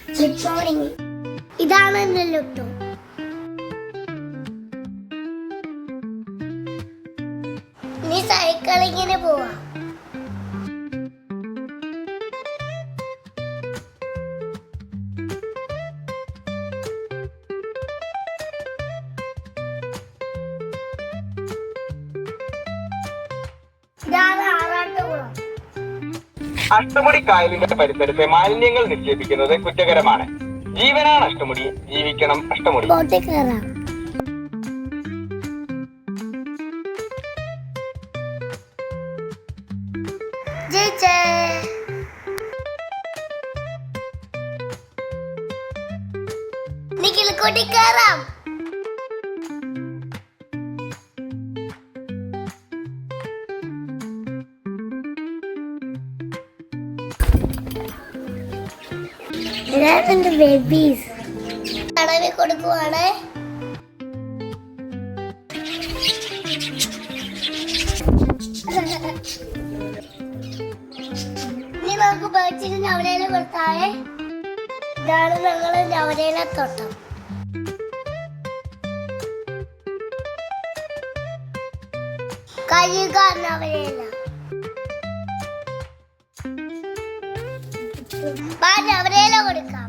Good morning. ഇതാണ് എന്റെ ലുട്ടു. നീ സൈക്കിളിങ്ങിന് പോവാ. ഇതാണ് ആറാട്ടുകുളം. അഷ്ടമുടി കായലിന്റെ പരിസരത്തെ മാലിന്യങ്ങൾ നിക്ഷേപിക്കുന്നത് കുറ്റകരമാണ്. ജീവനാണ് അഷ്ടമുടി, ജീവിക്കണം അഷ്ടമുടി. ബോട്ടിൽ കയറാം. ജയിച്ചേ. നീ കിളിക്കൂട്ടി കയറാം. എന്റെ ബേബീസ് തടവി കൊടുക്കുവാണ്. ഇനി നമുക്ക് പേടിച്ചിട്ട് നവരയില കൊടുത്താലേ. ഇതാണ് ഞങ്ങള് നവരയില തോട്ടം. കഴുക നവരയില. നവരയില കൊടുക്കാം.